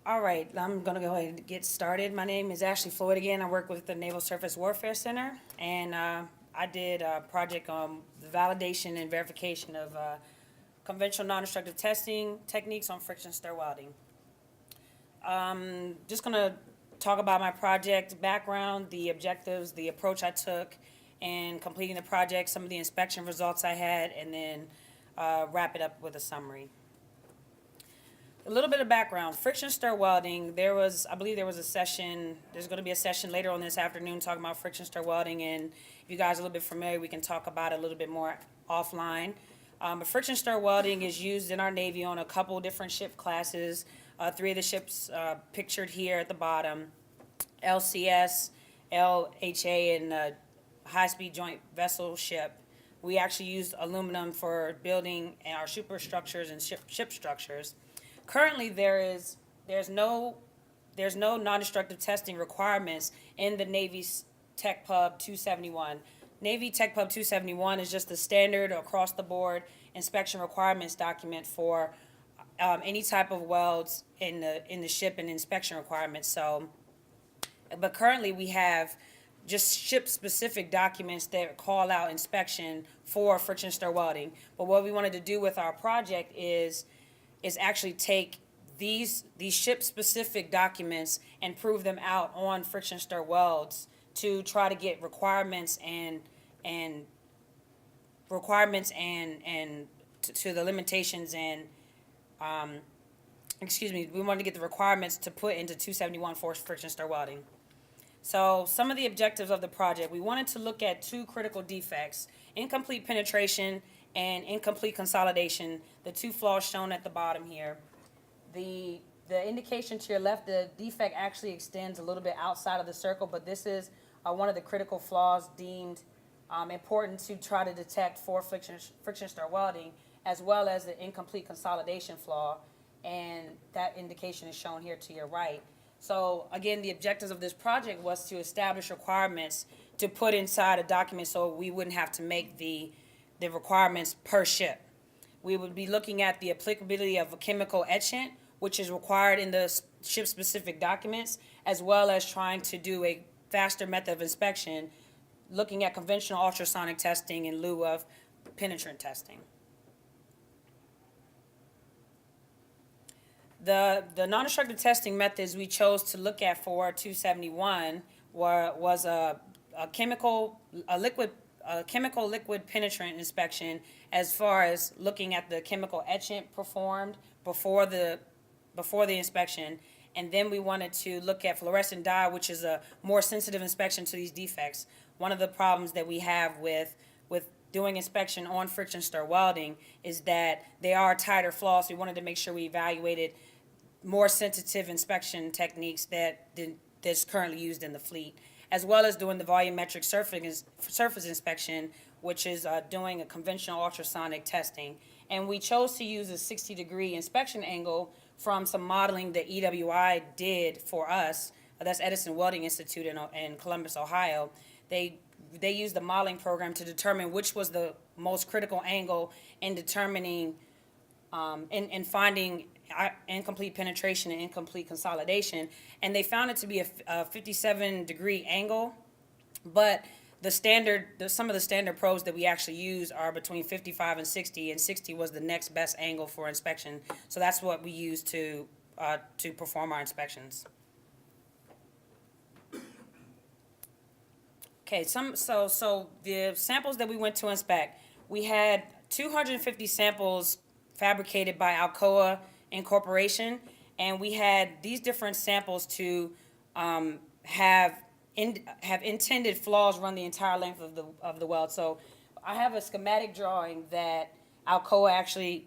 All right, I'm going to go ahead and get started. My name is Ashley Floyd again. I work with the Naval Surface Warfare Center, and I did a project on the validation and verification of conventional non-destructive testing techniques on friction stir welding. Just going to talk about my project background, the objectives, the approach I took in completing the project, some of the inspection results I had, and then wrap it up with a summary. A little bit of background. Friction stir welding, I believe there was a session, there's going to be a session later on this afternoon talking about friction stir welding, and if you guys are a little bit familiar, we can talk about it a little bit more offline. But friction stir welding is used in our Navy on a couple different ship classes. Three of the ships pictured here at the bottom, LCS, LHA, and high-speed joint vessel ship. We actually used aluminum for building our superstructures and ship structures. Currently, there's no non-destructive testing requirements in the Navy's Tech Pub 271. Navy Tech Pub 271 is just the standard across-the-board inspection requirements document for any type of welds in the ship and inspection requirements. So, but currently we have just ship-specific documents that call out inspection for friction stir welding. But what we wanted to do with our project is actually take these ship-specific documents and prove them out on friction stir welds to try to get requirements and to the limitations and we wanted to get the requirements to put into 271 for friction stir welding. So some of the objectives of the project, we wanted to look at two critical defects: incomplete penetration and incomplete consolidation, the two flaws shown at the bottom here. The indication to your left, the defect actually extends a little bit outside of the circle, but this is one of the critical flaws deemed important to try to detect for friction stir welding, as well as the incomplete consolidation flaw, and that indication is shown here to your right. So again, the objectives of this project was to establish requirements to put inside a document so we wouldn't have to make the requirements per ship. We would be looking at the applicability of a chemical etchant, which is required in the ship-specific documents, as well as trying to do a faster method of inspection, looking at conventional ultrasonic testing in lieu of penetrant testing. The non-destructive testing methods we chose to look at for 271 was a chemical liquid penetrant inspection, as far as looking at the chemical etchant performed before the inspection, and then we wanted to look at fluorescent dye, which is a more sensitive inspection to these defects. One of the problems that we have with doing inspection on friction stir welding is that they are tighter flaws, so we wanted to make sure we evaluated more sensitive inspection techniques that's currently used in the fleet, as well as doing the volumetric surface inspection, which is doing a conventional ultrasonic testing. And we chose to use a 60-degree inspection angle from some modeling that EWI did for us. That's Edison Welding Institute in Columbus, Ohio. They used the modeling program to determine which was the most critical angle in determining in finding incomplete penetration and incomplete consolidation, and they found it to be a 57-degree angle, but some of the standard probes that we actually use are between 55 and 60, and 60 was the next best angle for inspection, so that's what we use to perform our inspections. Okay, so the samples that we went to inspect, we had 250 samples fabricated by Alcoa Incorporation, and we had these different samples to have intended flaws run the entire length of the weld. So I have a schematic drawing that Alcoa actually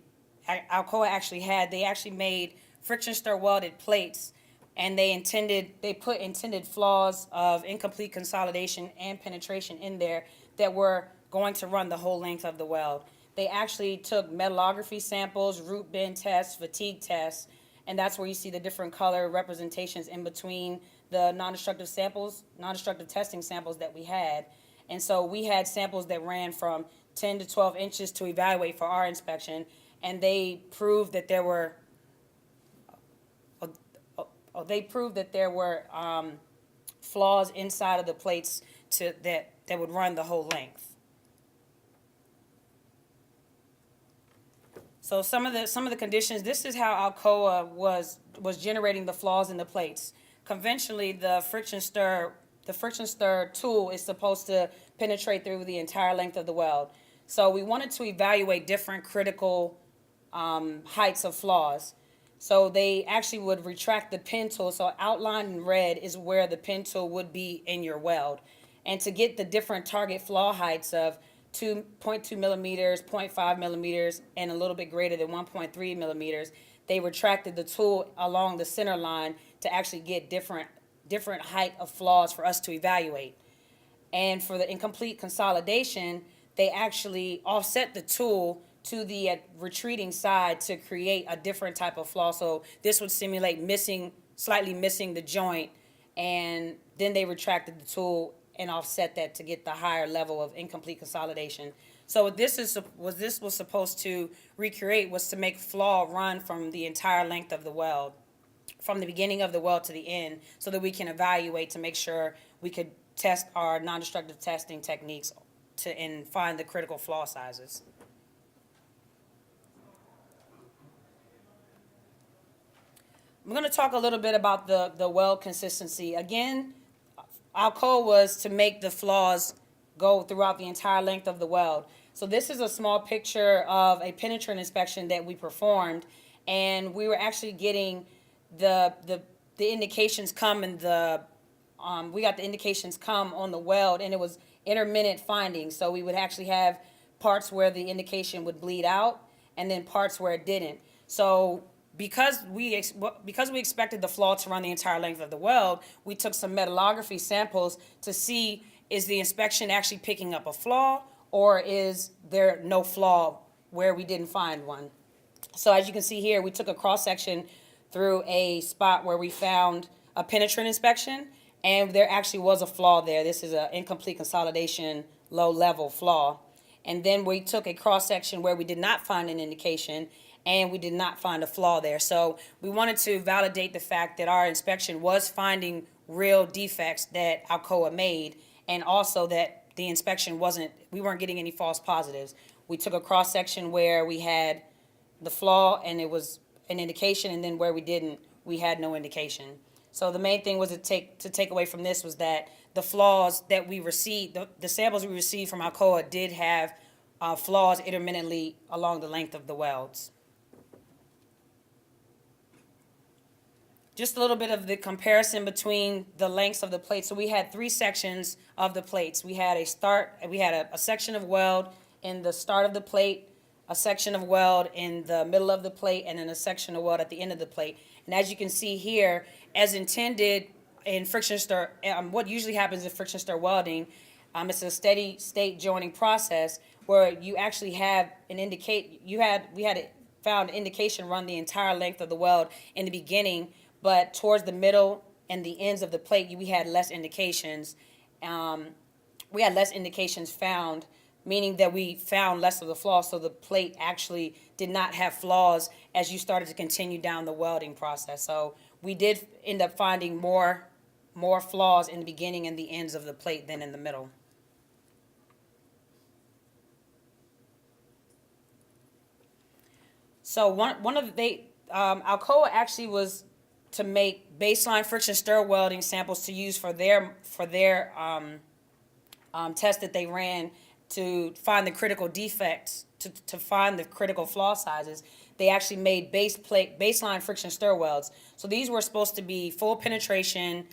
had. They actually made friction stir welded plates, and they put intended flaws of incomplete consolidation and penetration in there that were going to run the whole length of the weld. They actually took metallography samples, root bend tests, fatigue tests, and that's where you see the different color representations in between the non-destructive testing samples that we had. And so we had samples that ran from 10 to 12 inches to evaluate for our inspection, and they proved that there were they proved that there were flaws inside of the plates that would run the whole length. So some of the conditions. This is how Alcoa was generating the flaws in the plates. Conventionally, the friction stir tool is supposed to penetrate through the entire length of the weld. So we wanted to evaluate different critical heights of flaws. So they actually would retract the pin tool. So outlined in red is where the pin tool would be in your weld. And to get the different target flaw heights of 2.2 millimeters, 0.5 millimeters, and a little bit greater than 1.3 millimeters, they retracted the tool along the center line to actually get different height of flaws for us to evaluate. And for the incomplete consolidation, they actually offset the tool to the retreating side to create a different type of flaw. So this would simulate slightly missing the joint, and then they retracted the tool and offset that to get the higher level of incomplete consolidation. So what this was supposed to recreate was to make flaw run from the entire length of the weld, from the beginning of the weld to the end, so that we can evaluate to make sure we could test our non-destructive testing techniques and find the critical flaw sizes. I'm going to talk a little bit about the weld consistency. Again, our goal was to make the flaws go throughout the entire length of the weld. So this is a small picture of a penetrant inspection that we performed, and we were actually getting the indications come in we got the indications come on the weld, and it was intermittent findings. So we would actually have parts where the indication would bleed out, and then parts where it didn't. So because we expected the flaw to run the entire length of the weld, we took some metallography samples to see, is the inspection actually picking up a flaw, or is there no flaw where we didn't find one? So as you can see here, we took a cross section through a spot where we found a penetrant inspection, and there actually was a flaw there. This is an incomplete consolidation low level flaw. And then we took a cross section where we did not find an indication, and we did not find a flaw there. So we wanted to validate the fact that our inspection was finding real defects that Alcoa made, and also that the inspection we weren't getting any false positives. We took a cross section where we had the flaw and it was an indication, and then where we didn't, we had no indication. So the main thing was to take away from this was that the flaws that we received, the samples we received from Alcoa did have flaws intermittently along the length of the welds. Just a little bit of the comparison between the lengths of the plates. So we had 3 sections of the plates. We had a section of weld in the start of the plate, a section of weld in the middle of the plate, and then a section of weld at the end of the plate. And as you can see here, as intended in friction stir, what usually happens in friction stir welding, it's a steady state joining process where you actually have found an indication run the entire length of the weld in the beginning, but towards the middle and the ends of the plate, we had less indications. We had less indications found, meaning that we found less of the flaws, so the plate actually did not have flaws as you started to continue down the welding process. So we did end up finding more flaws in the beginning and the ends of the plate than in the middle. So one of Alcoa actually was to make baseline friction stir welding samples to use for their test that they ran to find the critical defects, to find the critical flaw sizes. They actually made baseline friction stir welds. So these were supposed to be full penetration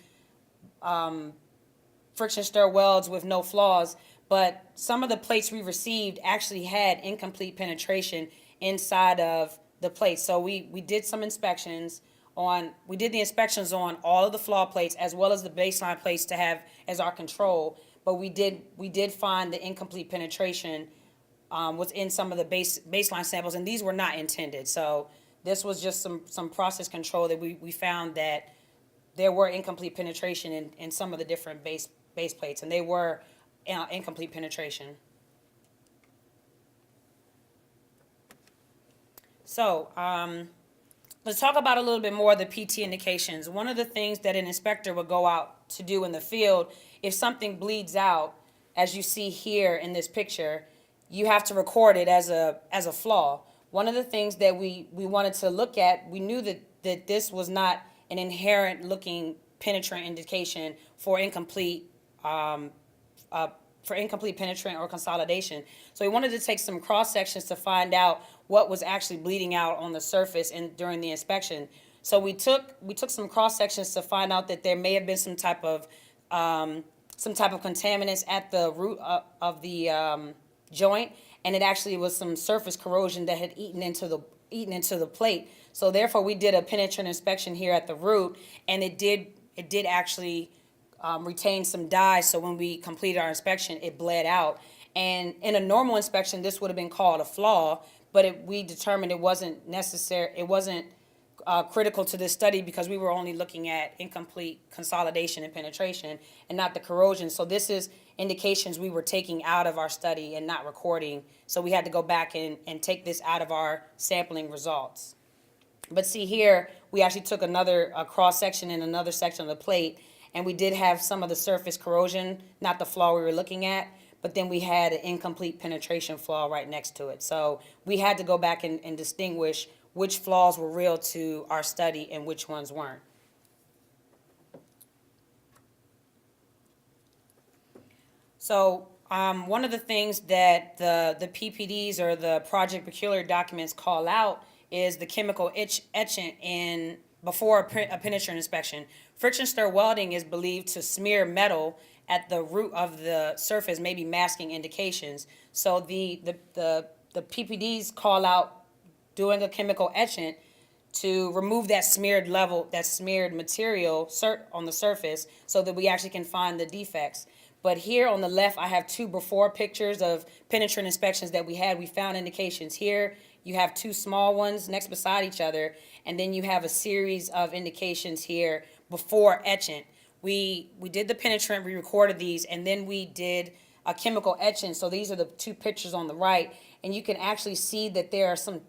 friction stir welds with no flaws, but some of the plates we received actually had incomplete penetration inside of the plates. So we did some inspections we did the inspections on all of the flaw plates as well as the baseline plates to have as our control, but we did find the incomplete penetration was in some of the baseline samples, and these were not intended. So this was just some process control that we found that there were incomplete penetration in some of the different base plates, and they were incomplete penetration. So I'm Let's talk about a little bit more of the PT indications. One of the things that an inspector would go out to do in the field, if something bleeds out, as you see here in this picture, you have to record it as a flaw. One of the things that we wanted to look at, we knew that this was not an inherent looking penetrant indication for incomplete penetrant or consolidation. So we wanted to take some cross sections to find out what was actually bleeding out on the surface during the inspection. So we took some cross sections to find out that there may have been some type of contaminants at the root of the joint, and it actually was some surface corrosion that had eaten into the plate. So therefore, we did a penetrant inspection here at the root, and it did actually retain some dye. So when we completed our inspection, it bled out. And in a normal inspection, this would have been called a flaw, but we determined it wasn't necessary. It wasn't critical to this study because we were only looking at incomplete consolidation and penetration and not the corrosion. So this is indications we were taking out of our study and not recording. So we had to go back and take this out of our sampling results. But see here, we actually took another cross section in another section of the plate, and we did have some of the surface corrosion, not the flaw we were looking at, but then we had an incomplete penetration flaw right next to it. So we had to go back and distinguish which flaws were real to our study and which ones weren't. So one of the things that the PPDs or the project peculiar documents call out is the chemical etchant before a penetrant inspection. Friction stir welding is believed to smear metal at the root of the surface, maybe masking indications. So the PPDs call out doing a chemical etchant to remove that smeared material on the surface so that we actually can find the defects. But here on the left, I have two before pictures of penetrant inspections that we had. We found indications here. You have two small ones next beside each other, and then you have a series of indications here before etchant. We did the penetrant, we recorded these, and then we did a chemical etchant. So these are the two pictures on the right, and you can actually see that there are some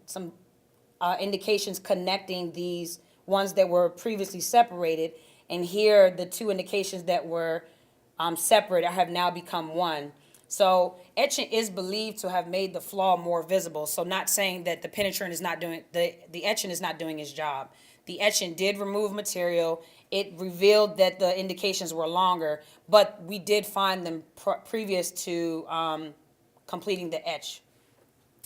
indications connecting these ones that were previously separated, and here the two indications that were separate have now become one. So etchant is believed to have made the flaw more visible. So not saying that the penetrant is not doing, the etchant is not doing its job. The etchant did remove material. It revealed that the indications were longer, but we did find them previous to completing the etch.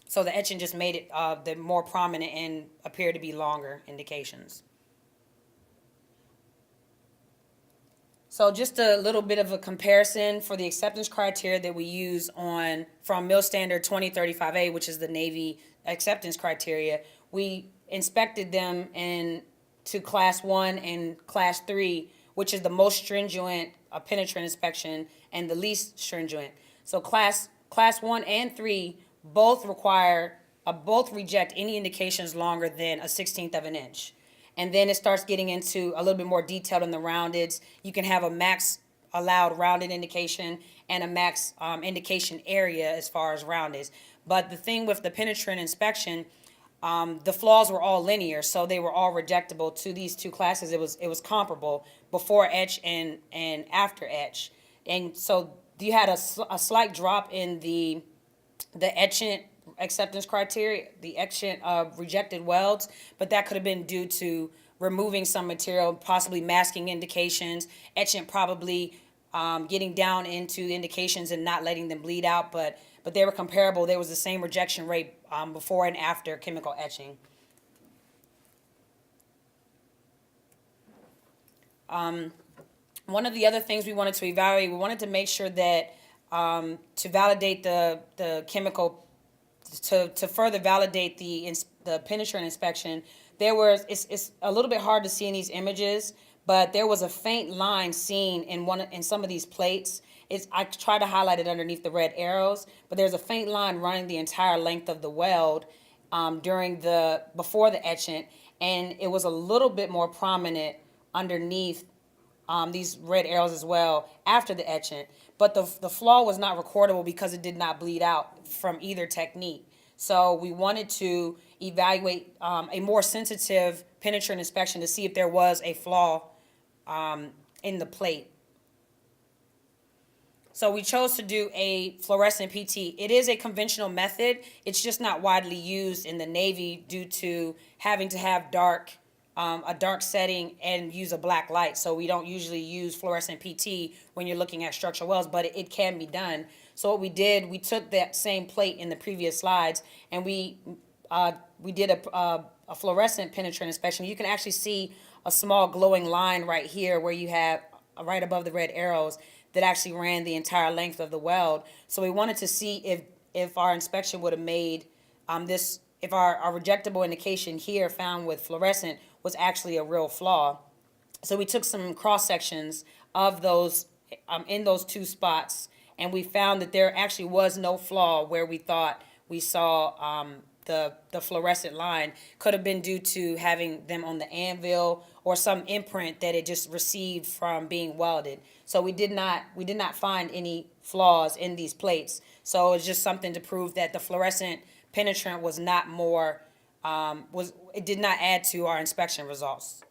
So the etchant just made it the more prominent and appeared to be longer indications. So just a little bit of a comparison for the acceptance criteria that we use from Mill Standard 2035A, which is the Navy acceptance criteria. We inspected them to Class 1 and Class 3, which is the most stringent penetrant inspection and the least stringent. So Class 1 and 3 both reject any indications longer than a 1/16 of an inch. And then it starts getting into a little bit more detail in the roundeds. You can have a max allowed rounded indication and a max indication area as far as roundeds. But the thing with the penetrant inspection, the flaws were all linear, so they were all rejectable to these two classes. It was comparable before etch and after etch. And so you had a slight drop in the etchant acceptance criteria, the etchant of rejected welds, but that could have been due to removing some material, possibly masking indications, etchant probably getting down into the indications and not letting them bleed out, but they were comparable. There was the same rejection rate before and after chemical etching. One of the other things we wanted to evaluate, we wanted to make sure that to validate the chemical, to further validate the penetrant inspection, it's a little bit hard to see in these images, but there was a faint line seen in some of these plates. I try to highlight it underneath the red arrows, but there's a faint line running the entire length of the weld before the etchant, and it was a little bit more prominent underneath these red arrows as well after the etchant. But the flaw was not recordable because it did not bleed out from either technique. So we wanted to evaluate a more sensitive penetrant inspection to see if there was a flaw in the plate. So we chose to do a fluorescent PT. It is a conventional method. It's just not widely used in the Navy due to having to have a dark setting and use a black light. So we don't usually use fluorescent PT when you're looking at structural wells, but it can be done. So what we did, we took that same plate in the previous slides and we did a fluorescent penetrant inspection. You can actually see a small glowing line right here where you have right above the red arrows that actually ran the entire length of the weld. So we wanted to see if our inspection would have made if our rejectable indication here found with fluorescent was actually a real flaw. So we took some cross sections of those in those two spots, and we found that there actually was no flaw where we thought we saw the fluorescent line. Could have been due to having them on the anvil or some imprint that it just received from being welded. So we did not find any flaws in these plates. So it's just something to prove that the fluorescent penetrant was not more it did not add to our inspection results.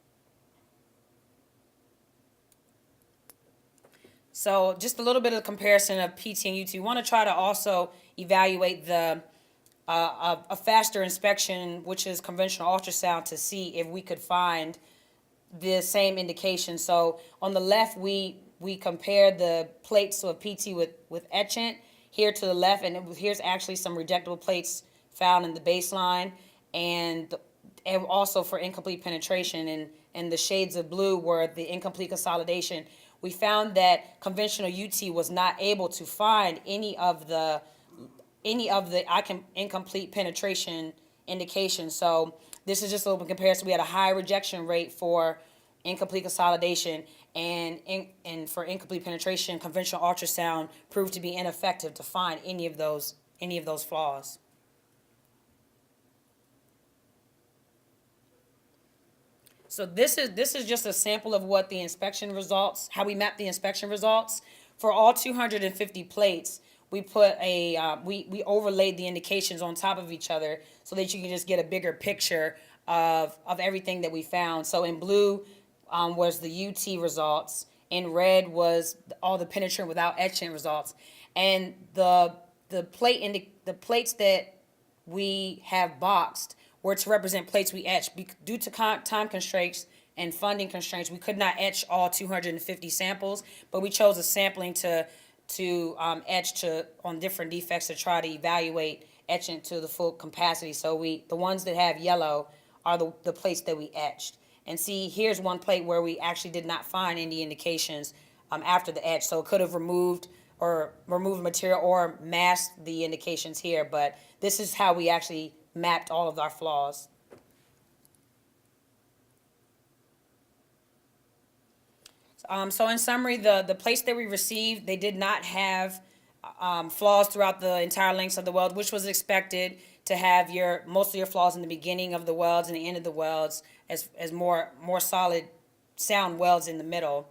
So just a little bit of comparison of PT and UT. We want to try to also evaluate a faster inspection, which is conventional ultrasound, to see if we could find the same indication. So on the left, we compared the plates of PT with etchant here to the left, and here's actually some rejectable plates found in the baseline, and also for incomplete penetration, and the shades of blue were the incomplete consolidation. We found that conventional UT was not able to find any of the incomplete penetration indications. So this is just a little comparison. We had a high rejection rate for incomplete consolidation, and for incomplete penetration, conventional ultrasound proved to be ineffective to find any of those flaws. So this is just a sample of what the inspection results, how we mapped the inspection results for all 250 plates. We put we overlaid the indications on top of each other so that you can just get a bigger picture of everything that we found. So in blue was the UT results. In red was all the penetrant without etchant results, and the plates that we have boxed were to represent plates we etched. Due to time constraints and funding constraints, we could not etch all 250 samples, but we chose a sampling to etch on different defects to try to evaluate etchant to the full capacity. So the ones that have yellow are the plates that we etched. And see, here's one plate where we actually did not find any indications after the etch. So it could have removed material or masked the indications here, but this is how we actually mapped all of our flaws. So in summary, the plates that we received, they did not have flaws throughout the entire length of the weld, which was expected to have most of your flaws in the beginning of the welds and the end of the welds, as more solid sound welds in the middle.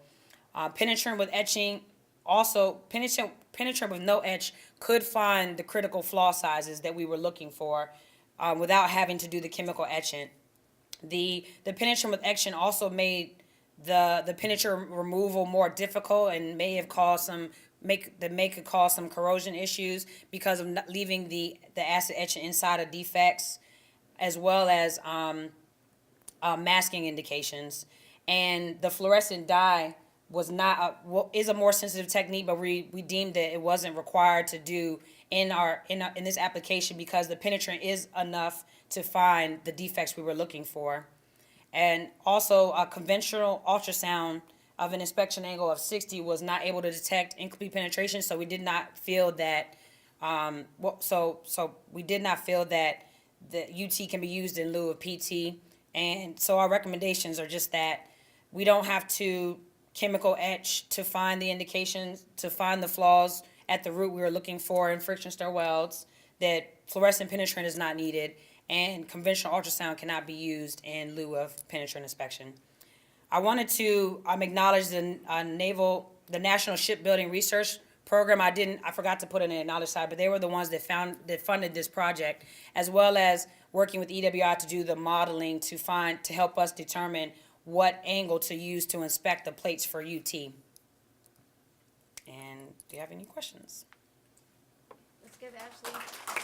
Penetrant with etching, also penetrant with no etch could find the critical flaw sizes that we were looking for without having to do the chemical etchant. The penetrant with etching also made the penetrant removal more difficult and may have caused some corrosion issues because of not leaving the acid etchant inside of defects, as well as masking indications. And the fluorescent dye is a more sensitive technique, but we deemed that it wasn't required to do in this application because the penetrant is enough to find the defects we were looking for. And also a conventional ultrasound of an inspection angle of 60 was not able to detect incomplete penetration, so we did not feel that we did not feel that the UT can be used in lieu of PT. And so our recommendations are just that we don't have to chemical etch to find the indications, to find the flaws at the root we were looking for in friction stir welds, that fluorescent penetrant is not needed, and conventional ultrasound cannot be used in lieu of penetrant inspection. I wanted to acknowledge the National Shipbuilding Research program. I forgot to put it in the acknowledge side, but they were the ones that funded this project, as well as working with EWI to do the modeling to help us determine what angle to use to inspect the plates for UT. And do you have any questions? Let's give Ashley